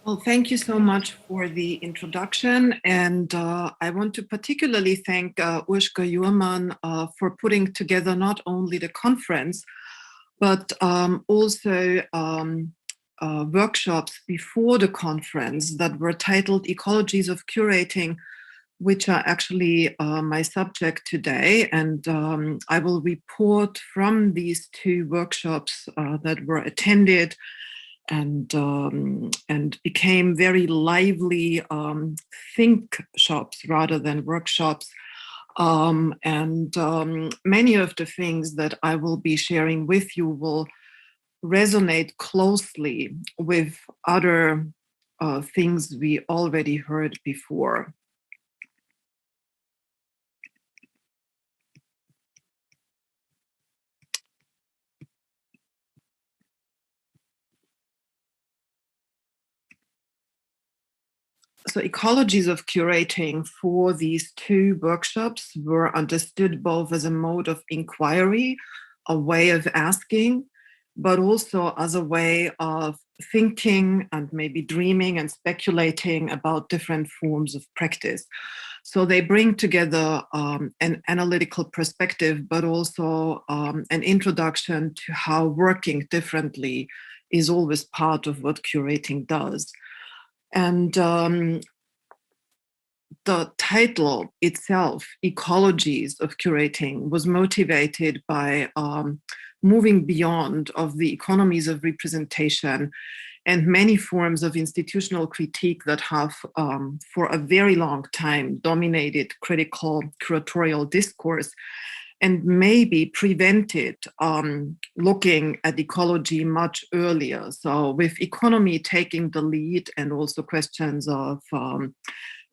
Well, thank you so much for the introduction. And I want to particularly thank Urška Jurman for putting together not only the conference, but also workshops before the conference that were titled Ecologies of Curating, which are actually my subject today. And I will report from these two workshops that were attended and became very lively think shops rather than workshops. Many of the things that I will be sharing with you will resonate closely with other things we already heard before. So ecologies of curating for these two workshops were understood both as a mode of inquiry, a way of asking, but also as a way of thinking and maybe dreaming and speculating about different forms of practice. So they bring together an analytical perspective, but also an introduction to how working differently is always part of what curating does. And the title itself, Ecologies of Curating, was motivated by moving beyond of the economies of representation and many forms of institutional critique that have for a very long time dominated critical curatorial discourse and maybe prevented looking at ecology much earlier. So with economy taking the lead and also questions of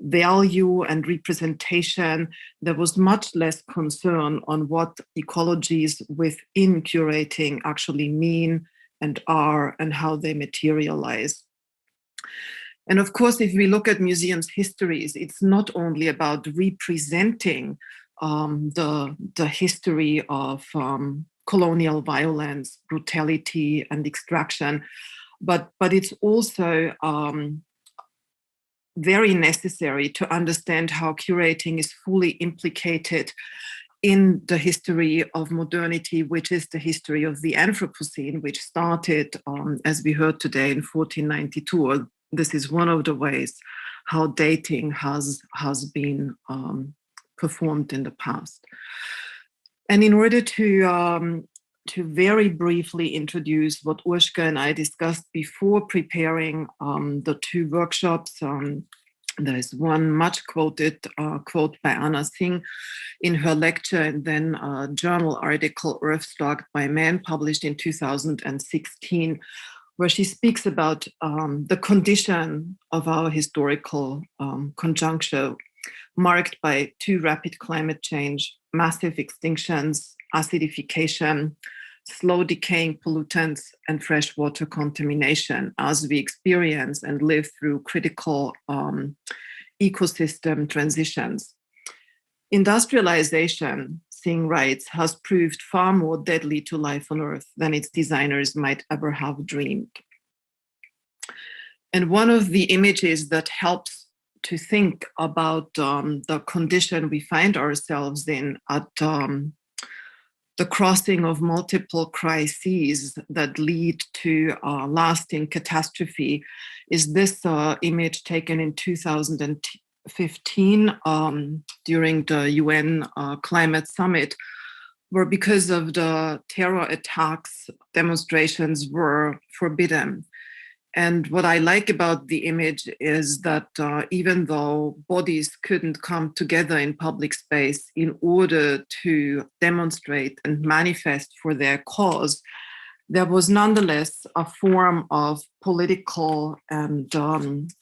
value and representation, there was much less concern on what ecologies within curating actually mean and are and how they materialize. And of course, if we look at museums' histories, it's not only about representing the history of colonial violence, brutality, and extraction, but it's also very necessary to understand how curating is fully implicated in the history of modernity, which is the history of the Anthropocene, which started, as we heard today, in 1492. This is one of the ways how dating has been performed in the past. And in order to very briefly introduce what Urška and I discussed before preparing the two workshops, there is one much quoted quote by Anna Singh in her lecture, and then a journal article, Earthstock by Man, published in 2016, where she speaks about the condition of our historical conjuncture, marked by too rapid climate change, massive extinctions, acidification, slow decaying pollutants, and freshwater contamination as we experience and live through critical ecosystem transitions. Industrialization, Singh writes, has proved far more deadly to life on Earth than its designers might ever have dreamed. And one of the images that helps to think about the condition we find ourselves in at the crossing of multiple crises that lead to lasting catastrophe is this image taken in 2015 during the UN Climate Summit, where because of the terror attacks, demonstrations were forbidden. And what I like about the image is that even though bodies couldn't come together in public space in order to demonstrate and manifest for their cause, there was nonetheless a form of political and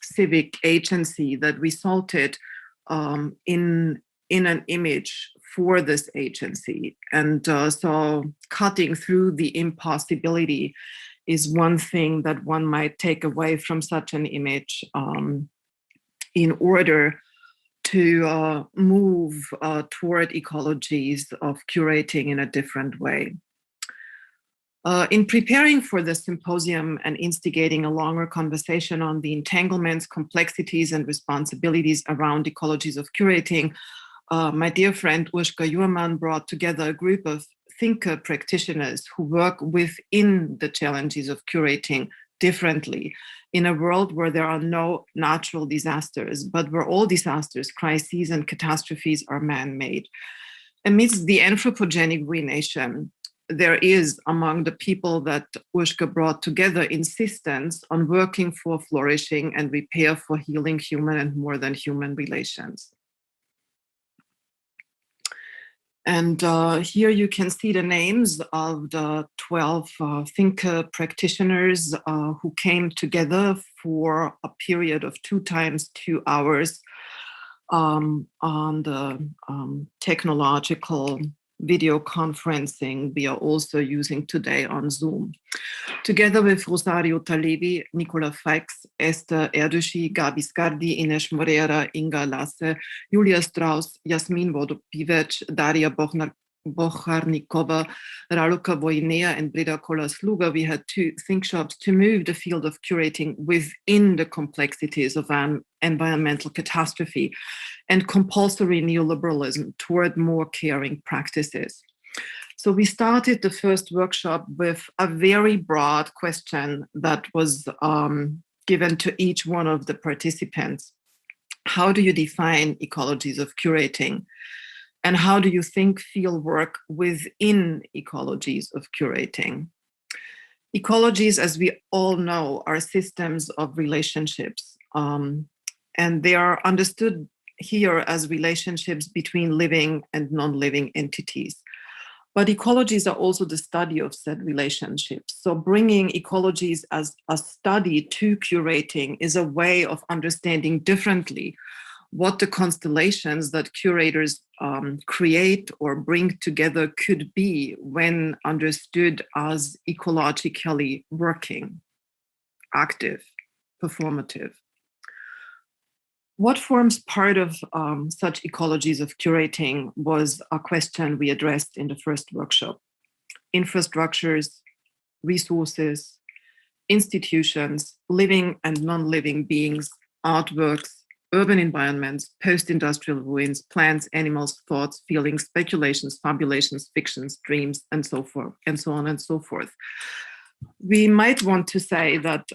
civic agency that resulted in an image for this agency. And so cutting through the impossibility is one thing that one might take away from such an image in order to move toward ecologies of curating in a different way. In preparing for the symposium and instigating a longer conversation on the entanglements, complexities, and responsibilities around ecologies of curating, my dear friend Urška Juhrmann brought together a group of thinker practitioners who work within the challenges of curating differently in a world where there are no natural disasters, but where all disasters, crises, and catastrophes are man-made. Amidst the anthropogenic ruination, there is among the people that Urška brought together insistence on working for flourishing and repair for healing human and more than human relations. And here you can see the names of the 12 thinker practitioners who came together for a period of 2 times 2 hours on the technological video conferencing we are also using today on Zoom. Together with Rosario Talevi, Nicola Fax, Esther Erdősi, Gabi Scardi, Ines Moreira, Inga Lasse, Julia Strauss, Jasmin Vodopivec, Daria Bocharnikova, Raluca Voinea, and Breda Kolas-Luga, we had 2 think shops to move the field of curating within the complexities of an environmental catastrophe and compulsory neoliberalism toward more caring practices. So we started the first workshop with a very broad question that was given to each one of the participants. How do you define ecologies of curating? And how do you think, feel, work within ecologies of curating? Ecologies, as we all know, are systems of relationships, and they are understood here as relationships between living and non-living entities. But ecologies are also the study of said relationships. So bringing ecologies as a study to curating is a way of understanding differently what the constellations that curators create or bring together could be when understood as ecologically working, active, performative. What forms part of such ecologies of curating was a question we addressed in the first workshop. Infrastructures, resources, institutions, living and non-living beings, artworks, urban environments, post-industrial ruins, plants, animals, thoughts, feelings, speculations, fabulations, fictions, dreams, and so forth, and so on and so forth. We might want to say that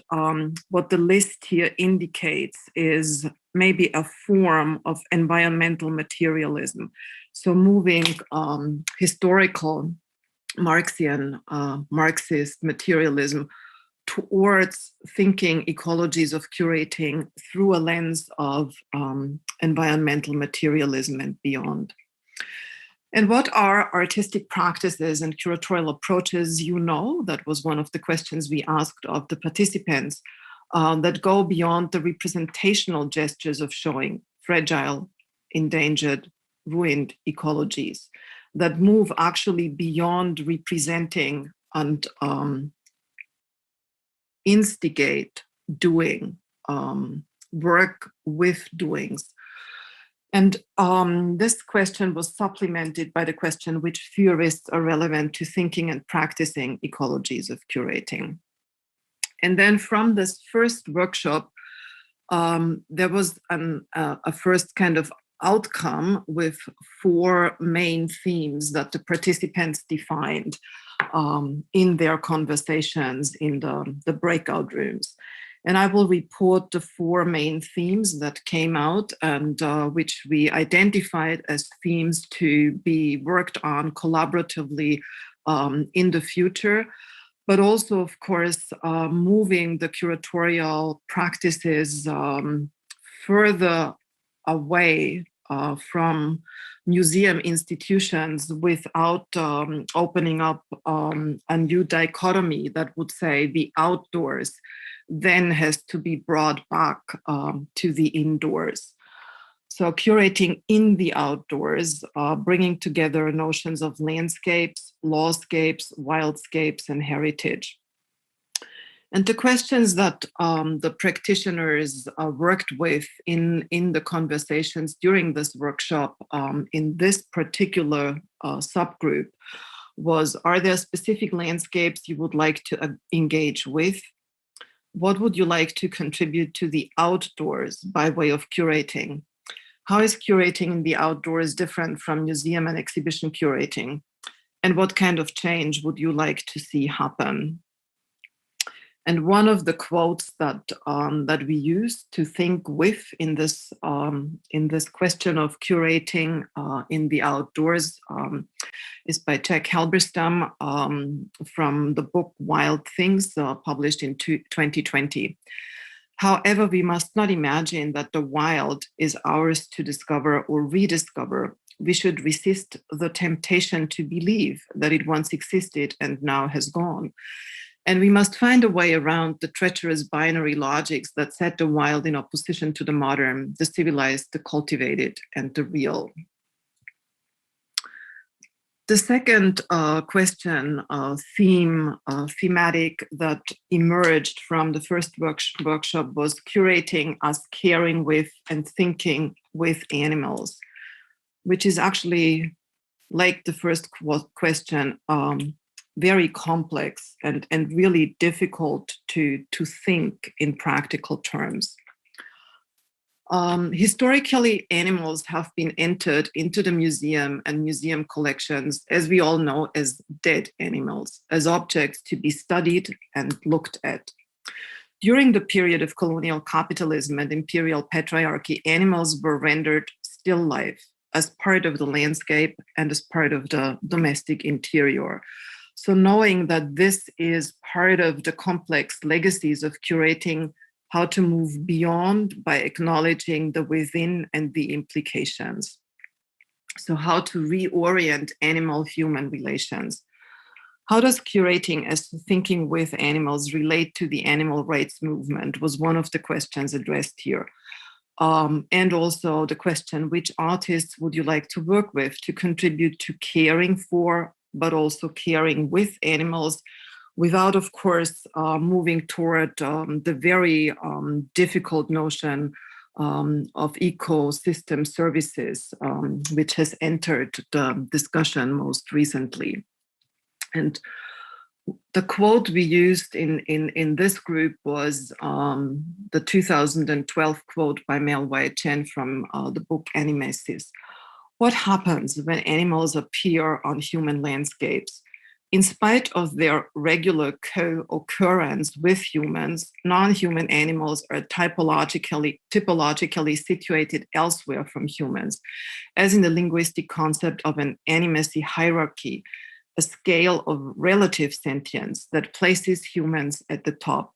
what the list here indicates is maybe a form of environmental materialism. So moving historical Marxian, Marxist materialism towards thinking ecologies of curating through a lens of environmental materialism and beyond. And what are artistic practices and curatorial approaches? You know, that was one of the questions we asked of the participants, that go beyond the representational gestures of showing fragile, endangered, ruined ecologies, that move actually beyond representing and instigate doing, work with doings. And this question was supplemented by the question, which theorists are relevant to thinking and practicing ecologies of curating. And then from this first workshop, there was a first kind of outcome with 4 main themes that the participants defined in their conversations in the breakout rooms. And I will report the 4 main themes that came out and which we identified as themes to be worked on collaboratively in the future, but also, of course, moving the curatorial practices further away from museum institutions without opening up a new dichotomy that would say the outdoors then has to be brought back to the indoors. So curating in the outdoors, bringing together notions of landscapes, lawscapes, wildscapes, and heritage. And the questions that the practitioners worked with in the conversations during this workshop in this particular subgroup was, are there specific landscapes you would like to engage with? What would you like to contribute to the outdoors by way of curating? How is curating in the outdoors different from museum and exhibition curating? And what kind of change would you like to see happen? And one of the quotes that that we use to think with in this question of curating in the outdoors is by Jack Halberstam from the book Wild Things, published in 2020. However, we must not imagine that the wild is ours to discover or rediscover. We should resist the temptation to believe that it once existed and now has gone. And we must find a way around the treacherous binary logics that set the wild in opposition to the modern, the civilized, the cultivated, and the real. The second question, thematic that emerged from the first workshop was curating as caring with and thinking with animals, which is actually, like the first question, very complex and really difficult to think in practical terms. Historically, animals have been entered into the museum and museum collections, as we all know, as dead animals, as objects to be studied and looked at. During the period of colonial capitalism and imperial patriarchy, animals were rendered still life as part of the landscape and as part of the domestic interior. So knowing that this is part of the complex legacies of curating, how to move beyond by acknowledging the within and the implications. So how to reorient animal-human relations. How does curating as thinking with animals relate to the animal rights movement was one of the questions addressed here. And also the question, which artists would you like to work with to contribute to caring for, but also caring with animals, without, of course, moving toward the very difficult notion of ecosystem services, which has entered the discussion most recently. And the quote we used in this group was the 2012 quote by Mel Wai-Chen from the book Animesis. What happens when animals appear on human landscapes? In spite of their regular co-occurrence with humans, non-human animals are typologically situated elsewhere from humans, as in the linguistic concept of an animacy hierarchy, a scale of relative sentience that places humans at the top.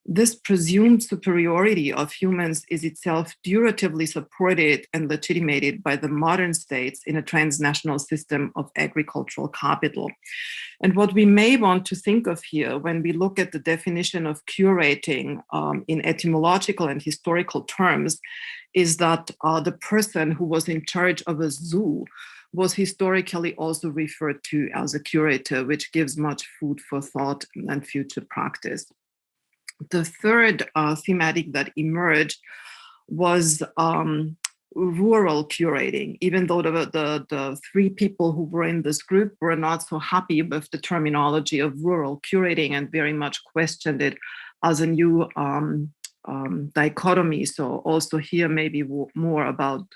This presumed superiority of humans is itself duratively supported and legitimated by the modern states in a transnational system of agricultural capital. And what we may want to think of here when we look at the definition of curating in etymological and historical terms is that the person who was in charge of a zoo was historically also referred to as a curator, which gives much food for thought and future practice. The third thematic that emerged was rural curating, even though the three people who were in this group were not so happy with the terminology of rural curating and very much questioned it as a new dichotomy. So also here maybe more about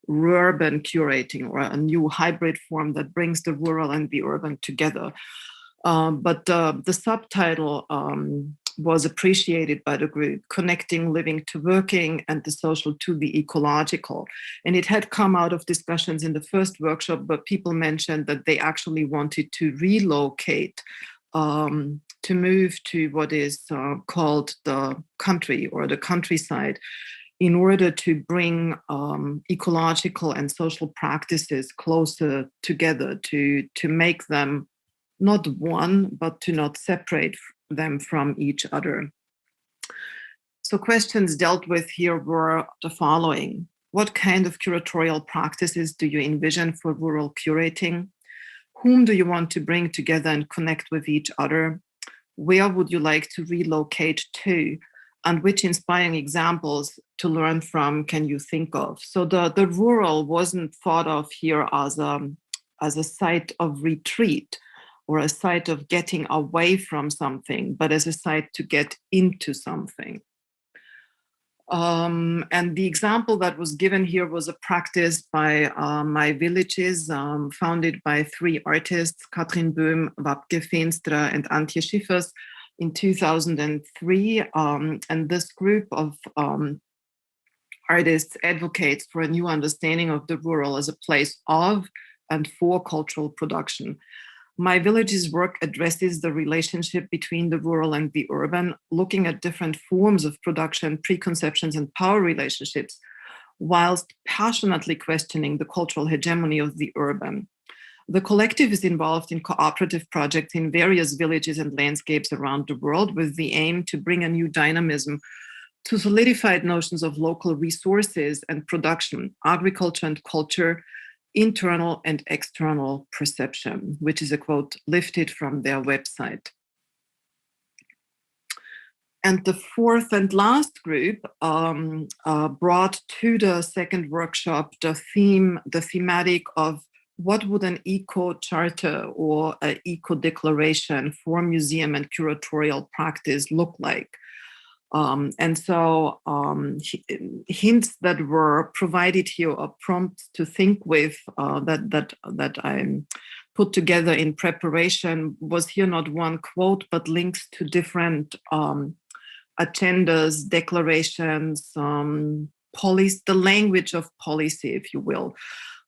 urban curating, or a new hybrid form that brings the rural and the urban together. But the subtitle was appreciated by the group, connecting living to working and the social to the ecological. And it had come out of discussions in the first workshop, but people mentioned that they actually wanted to relocate, to move to what is called the country or the countryside, in order to bring ecological and social practices closer together, to make them not one, but to not separate them from each other. So questions dealt with here were the following. What kind of curatorial practices do you envision for rural curating? Whom do you want to bring together and connect with each other? Where would you like to relocate to? And which inspiring examples to learn from can you think of? So the rural wasn't thought of here as a site of retreat, or a site of getting away from something, but as a site to get into something. And the example that was given here was a practice by My Villages, founded by three artists, Katrin Böhm, Wabke Feenstra, and Antje Schiffers in 2003. And this group of artists advocates for a new understanding of the rural as a place of and for cultural production. My Village's work addresses the relationship between the rural and the urban, looking at different forms of production, preconceptions, and power relationships, whilst passionately questioning the cultural hegemony of the urban. The collective is involved in cooperative projects in various villages and landscapes around the world with the aim to bring a new dynamism to solidified notions of local resources and production, agriculture and culture, internal and external perception, which is a quote lifted from their website. And the fourth and last group brought to the second workshop the thematic of what would an eco-charter or an eco-declaration for museum and curatorial practice look like. And so hints that were provided here are prompts to think with that I put together in preparation was here not one quote, but links to different agendas, declarations, policy, the language of policy, if you will.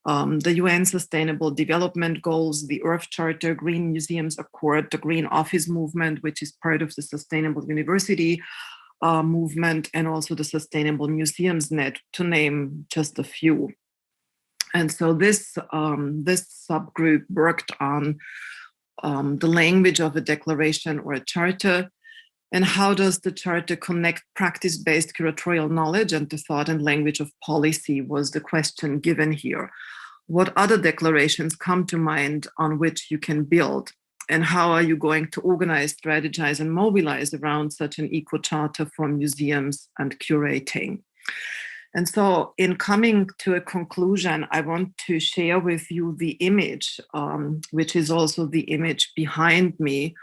The UN Sustainable Development Goals, the Earth Charter, Green Museums Accord, the Green Office Movement, which is part of the Sustainable University movement, and also the Sustainable Museums Net, to name just a few. And so this subgroup worked on the language of a declaration or a charter, and how does the charter connect practice-based curatorial knowledge and the thought and language of policy was the question given here. What other declarations come to mind on which you can build? And how are you going to organize, strategize, and mobilize around such an eco-charter for museums and curating? And so in coming to a conclusion, I want to share with you the image, which is also the image behind me.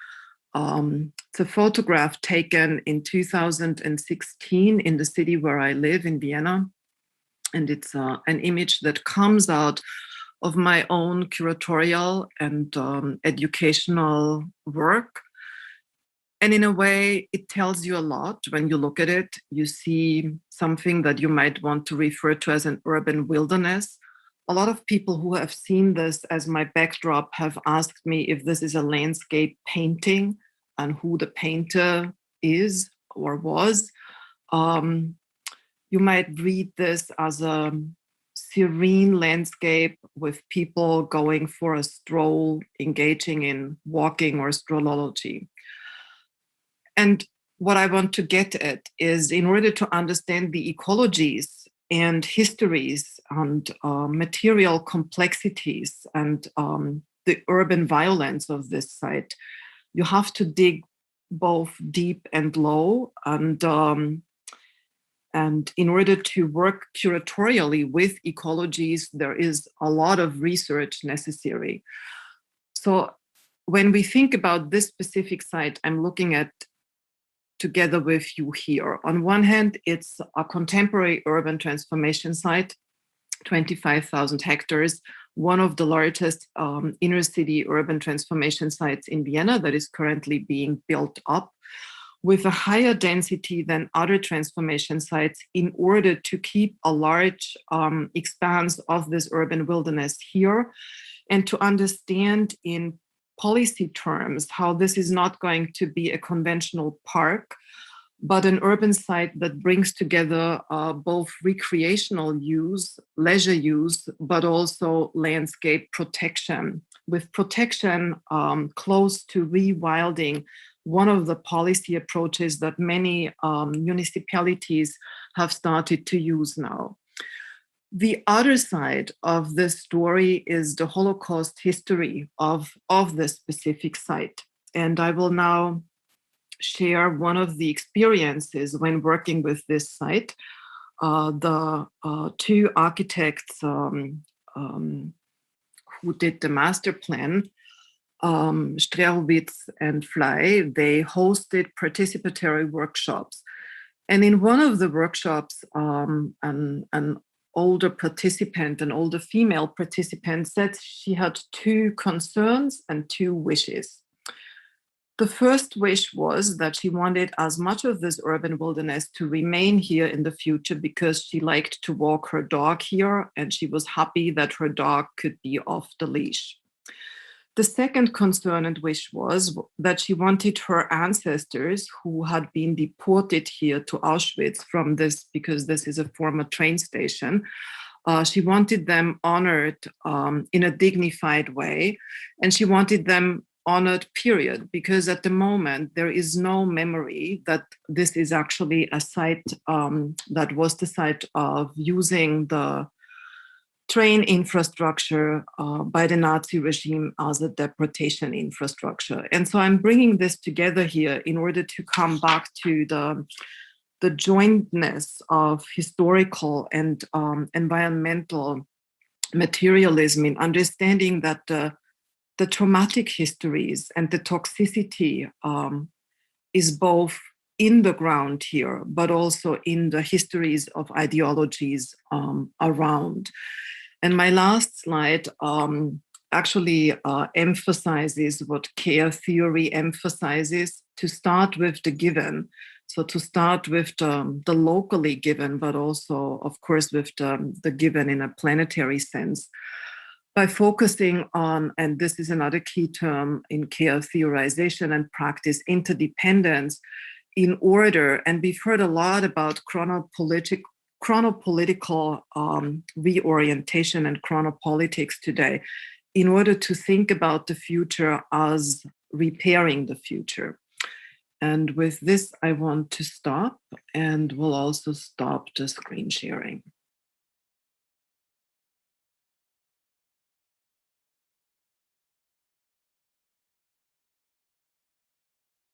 It's a photograph taken in 2016 in the city where I live, in Vienna. And it's an image that comes out of my own curatorial and educational work. And in a way, it tells you a lot when you look at it. You see something that you might want to refer to as an urban wilderness. A lot of people who have seen this as my backdrop have asked me if this is a landscape painting and who the painter is or was. You might read this as a serene landscape with people going for a stroll, engaging in walking or strollology. And what I want to get at is, in order to understand the ecologies and histories and material complexities and the urban violence of this site, you have to dig both deep and low. And in order to work curatorially with ecologies, there is a lot of research necessary. So when we think about this specific site, I'm looking at together with you here. On one hand, it's a contemporary urban transformation site, 25,000 hectares, one of the largest inner city urban transformation sites in Vienna that is currently being built up, with a higher density than other transformation sites in order to keep a large expanse of this urban wilderness here, and to understand in policy terms how this is not going to be a conventional park, but an urban site that brings together both recreational use, leisure use, but also landscape protection, with protection close to rewilding, one of the policy approaches that many municipalities have started to use now. The other side of this story is the Holocaust history of this specific site. And I will now share one of the experiences when working with this site. The two architects who did the master plan Strelwitz and Fly, they hosted participatory workshops. And in one of the workshops, an older participant, an older female participant, said she had two concerns and two wishes. The first wish was that she wanted as much of this urban wilderness to remain here in the future because she liked to walk her dog here and she was happy that her dog could be off the leash. The second concern and wish was that she wanted her ancestors who had been deported here to Auschwitz from this, because this is a former train station, she wanted them honored in a dignified way, and she wanted them honored, period, because at the moment there is no memory that this is actually a site that was the site of using the train infrastructure by the Nazi regime as a deportation infrastructure. And so I'm bringing this together here in order to come back to the jointness of historical and environmental materialism in understanding that the traumatic histories and the toxicity is both in the ground here, but also in the histories of ideologies around. And my last slide actually emphasizes what care theory emphasizes, to start with the given. So to start with the locally given, but also, of course, with the given in a planetary sense, by focusing on, and this is another key term in care theorization and practice, interdependence, in order, and we've heard a lot about chronopolitical reorientation and chronopolitics today, in order to think about the future as repairing the future. And with this, I want to stop, and we'll also stop the screen sharing.